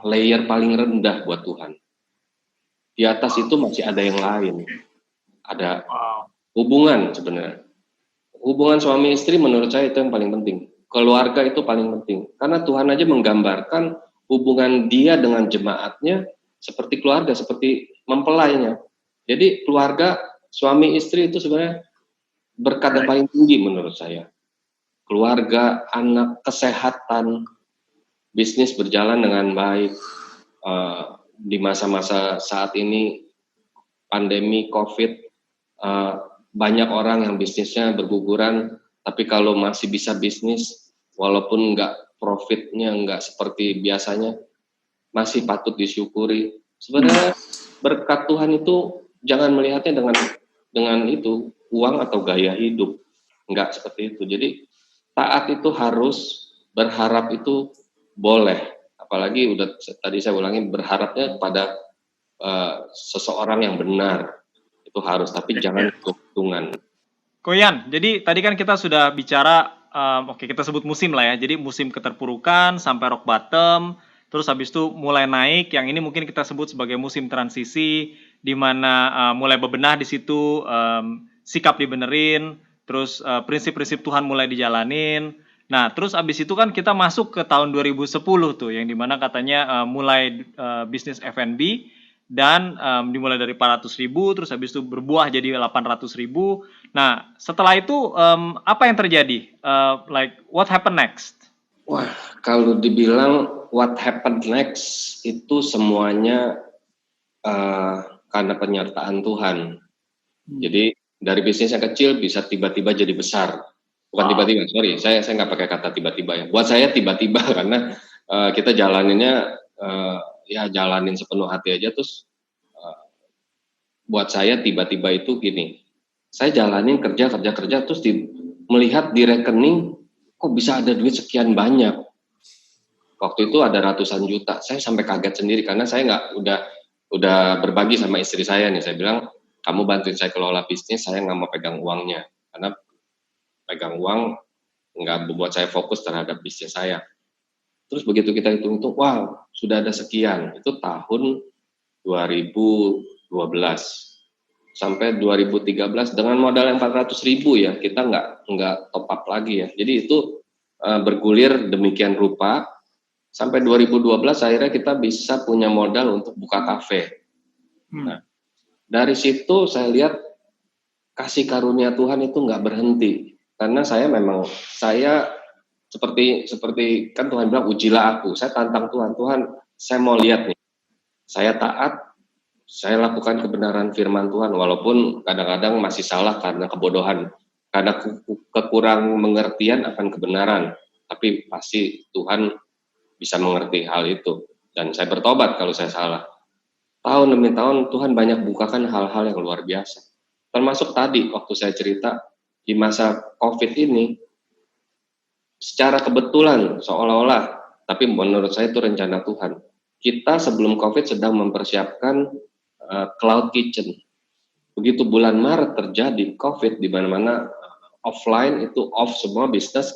layer paling rendah buat Tuhan. Di atas itu masih ada yang lain. Ada hubungan sebenarnya. Hubungan suami istri menurut saya itu yang paling penting. Keluarga itu paling penting. Karena Tuhan aja menggambarkan hubungan dia dengan jemaatnya seperti keluarga, seperti mempelainya. Jadi keluarga, suami istri itu sebenarnya berkat yang paling tinggi menurut saya. Keluarga, anak, kesehatan, bisnis berjalan dengan baik. Di masa-masa saat ini, pandemi COVID, banyak orang yang bisnisnya berguguran, tapi kalau masih bisa bisnis, walaupun profitnya nggak seperti biasanya, masih patut disyukuri. Sebenarnya berkat Tuhan itu jangan melihatnya dengan itu uang atau gaya hidup, nggak seperti itu. Jadi taat itu harus, berharap itu boleh, apalagi tadi saya ulangi, berharapnya pada seseorang yang benar itu harus, tapi jangan keuntungan. Koyan, jadi tadi kan kita sudah bicara, kita sebut musim lah ya. Jadi musim keterpurukan sampai rock bottom, terus habis itu mulai naik. Yang ini mungkin kita sebut sebagai musim transisi, di mana mulai bebenah di situ, sikap dibenerin, terus prinsip-prinsip Tuhan mulai dijalanin. Nah, terus habis itu kan kita masuk ke tahun 2010 tuh, yang dimana katanya mulai bisnis F&B, dan dimulai dari 400.000, terus habis itu berbuah jadi 800.000. Nah, setelah itu apa yang terjadi? What happened next? Wah, kalau dibilang what happened next, itu semuanya karena penyertaan Tuhan. Jadi dari bisnis yang kecil bisa tiba-tiba jadi besar. Bukan tiba-tiba, sorry, saya nggak pakai kata tiba-tiba ya. Buat saya tiba-tiba karena kita jalaninnya jalanin sepenuh hati aja, terus buat saya tiba-tiba itu gini, saya jalanin kerja terus melihat di rekening kok bisa ada duit sekian banyak. Waktu itu ada ratusan juta, saya sampai kaget sendiri karena saya udah berbagi sama istri saya nih, saya bilang kamu bantuin saya kelola bisnis, saya nggak mau pegang uangnya karena pegang uang nggak membuat saya fokus terhadap bisnis saya. Terus begitu kita hitung-hitung, wow, sudah ada sekian. Itu tahun 2012 sampai 2013 dengan modal yang 400.000 ya, kita nggak top up lagi ya. Jadi itu bergulir demikian rupa sampai 2012 akhirnya kita bisa punya modal untuk buka kafe. Nah, dari situ saya lihat kasih karunia Tuhan itu nggak berhenti, karena saya seperti kan Tuhan bilang ujilah aku, saya tantang Tuhan, saya mau lihat nih, saya taat, saya lakukan kebenaran firman Tuhan walaupun kadang-kadang masih salah karena kebodohan, karena kekurang mengertian akan kebenaran, tapi pasti Tuhan bisa mengerti hal itu dan saya bertobat kalau saya salah. tahun demi tahun Tuhan banyak bukakan hal-hal yang luar biasa. Termasuk tadi waktu saya cerita di masa COVID ini, secara kebetulan seolah-olah, tapi menurut saya itu rencana Tuhan. Kita sebelum COVID sedang mempersiapkan cloud kitchen. Begitu bulan Maret terjadi COVID di mana-mana offline itu off semua bisnis,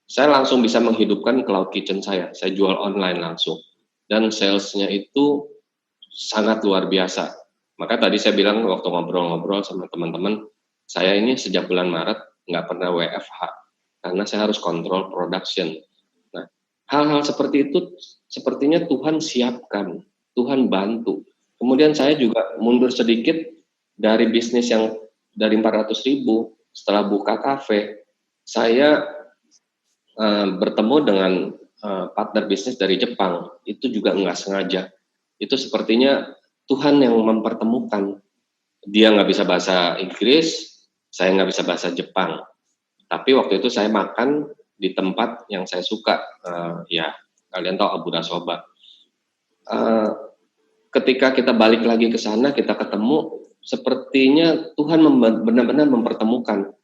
saya langsung bisa menghidupkan cloud kitchen saya. Saya jual online langsung. Dan salesnya itu sangat luar biasa. Maka tadi saya bilang waktu ngobrol-ngobrol sama teman-teman, saya ini sejak bulan Maret nggak pernah WFH karena saya harus kontrol production. Nah, hal-hal seperti itu sepertinya Tuhan siapkan, Tuhan bantu. Kemudian saya juga mundur sedikit dari bisnis yang dari 400.000 setelah buka kafe, saya bertemu dengan partner bisnis dari Jepang. Itu juga nggak sengaja. Itu sepertinya Tuhan yang mempertemukan. Dia nggak bisa bahasa Inggris, saya nggak bisa bahasa Jepang. Tapi waktu itu saya makan di tempat yang saya suka. Ya, kalian tahu Abura Soba. Ketika kita balik lagi ke sana, kita ketemu, sepertinya Tuhan benar-benar mempertemukan.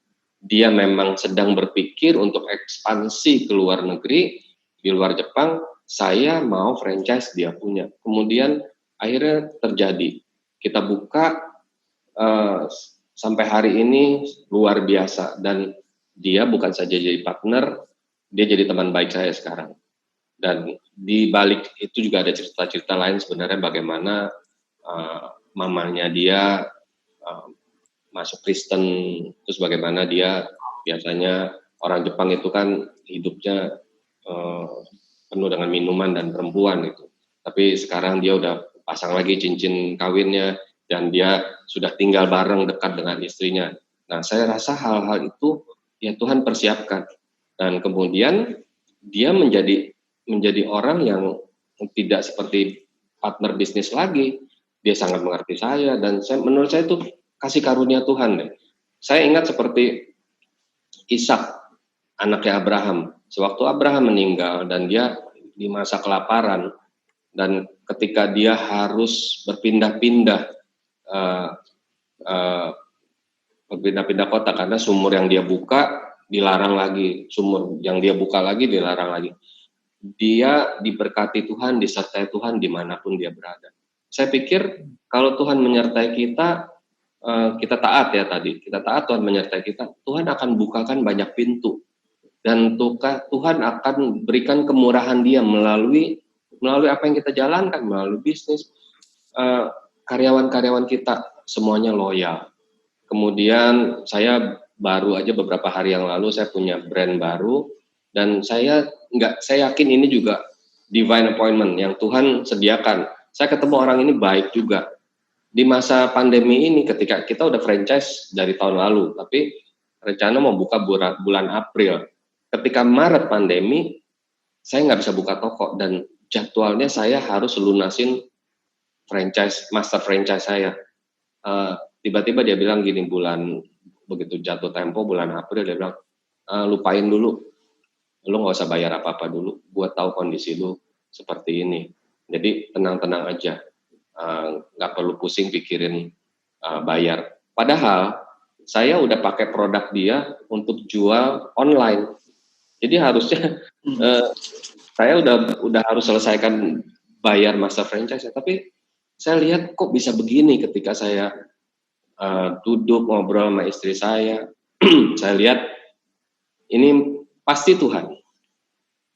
Dia memang sedang berpikir untuk ekspansi ke luar negeri, di luar Jepang, saya mau franchise dia punya. Kemudian akhirnya terjadi. Kita buka sampai hari ini luar biasa. Dan dia bukan saja jadi partner, dia jadi teman baik saya sekarang. Dan di balik itu juga ada cerita-cerita lain sebenarnya bagaimana mamanya dia masuk Kristen, terus bagaimana dia biasanya orang Jepang itu kan hidupnya penuh dengan minuman dan perempuan itu. Tapi sekarang dia udah pasang lagi cincin kawinnya dan dia sudah tinggal bareng dekat dengan istrinya. Nah, saya rasa hal-hal itu ya Tuhan persiapkan. Dan kemudian dia menjadi orang yang tidak seperti partner bisnis lagi. Dia sangat mengerti saya dan menurut saya itu kasih karunia Tuhan deh. Saya ingat seperti Ishak, anaknya Abraham. Sewaktu Abraham meninggal dan dia di masa kelaparan dan ketika dia harus berpindah-pindah kota karena sumur yang dia buka dilarang lagi, sumur yang dia buka lagi dilarang lagi. Dia diberkati Tuhan, disertai Tuhan dimanapun dia berada. Saya pikir kalau Tuhan menyertai kita, kita taat ya tadi, kita taat Tuhan menyertai kita, Tuhan akan bukakan banyak pintu dan Tuhan akan berikan kemurahan dia melalui apa yang kita jalankan, melalui bisnis, karyawan-karyawan kita semuanya loyal. Kemudian saya baru aja beberapa hari yang lalu saya punya brand baru dan saya yakin ini juga divine appointment yang Tuhan sediakan. Saya ketemu orang ini baik juga. Di masa pandemi ini ketika kita udah franchise dari tahun lalu, tapi rencana mau buka bulan April. Ketika Maret pandemi, saya nggak bisa buka toko dan jadwalnya saya harus lunasin master franchise saya. Tiba-tiba dia bilang gini, begitu jatuh tempo bulan April, dia bilang, lupain dulu, lu nggak usah bayar apa-apa dulu, gue tahu kondisi lu seperti ini. Jadi tenang-tenang aja. Nggak perlu pusing pikirin bayar. Padahal saya udah pakai produk dia untuk jual online. Jadi harusnya saya udah harus selesaikan bayar master franchise. Tapi saya lihat kok bisa begini ketika saya duduk ngobrol sama istri saya. Saya lihat ini pasti Tuhan.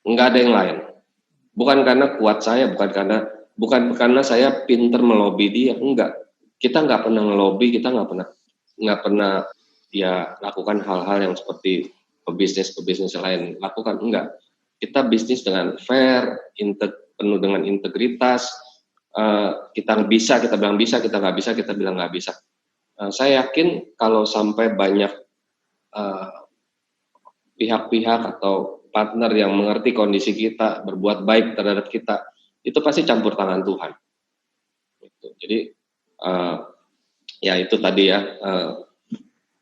Nggak ada yang lain. Bukan karena kuat saya, bukan karena saya pinter melobi dia, enggak. Kita nggak pernah melobi, kita nggak pernah ya lakukan hal-hal yang seperti pebisnis lain lakukan, enggak. Kita bisnis dengan fair, penuh dengan integritas. Kita bisa, kita bilang bisa, kita nggak bisa, kita bilang nggak bisa. Saya yakin kalau sampai banyak pihak-pihak atau partner yang mengerti kondisi kita, berbuat baik terhadap kita, itu pasti campur tangan Tuhan. Jadi ya itu tadi ya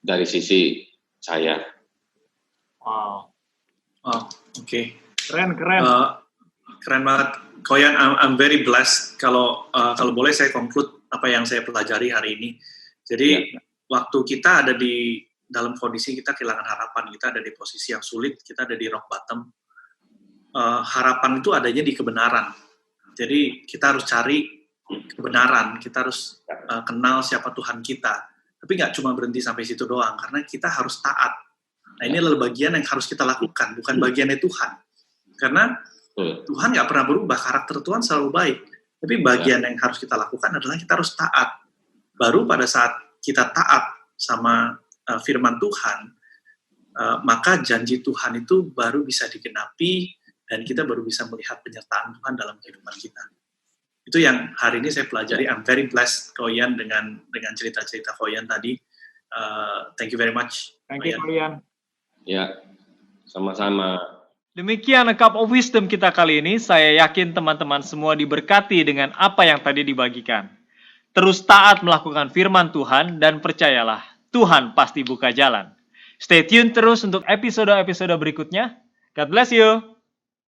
dari sisi saya. Wow, oke. Keren. Keren banget. Koyan, I'm very blessed. Kalau boleh saya conclude apa yang saya pelajari hari ini. Jadi waktu kita ada di dalam kondisi kita kehilangan harapan, kita ada di posisi yang sulit, kita ada di rock bottom. Harapan itu adanya di kebenaran. Jadi kita harus cari kebenaran, kita harus kenal siapa Tuhan kita. Tapi nggak cuma berhenti sampai situ doang, karena kita harus taat. Nah ini adalah bagian yang harus kita lakukan, bukan bagiannya Tuhan. Karena Tuhan nggak pernah berubah, karakter Tuhan selalu baik. Tapi bagian yang harus kita lakukan adalah kita harus taat. Baru pada saat kita taat sama firman Tuhan, maka janji Tuhan itu baru bisa digenapi dan kita baru bisa melihat penyertaan Tuhan dalam kehidupan kita. Itu yang hari ini saya pelajari. I'm very blessed, Koyan, dengan cerita-cerita Koyan tadi. Thank you very much. Thank you, Koyan. Ya, sama-sama. Demikian Cup of Wisdom kita kali ini. Saya yakin teman-teman semua diberkati dengan apa yang tadi dibagikan. Terus taat melakukan firman Tuhan dan percayalah, Tuhan pasti buka jalan. Stay tune terus untuk episode-episode berikutnya. God bless you.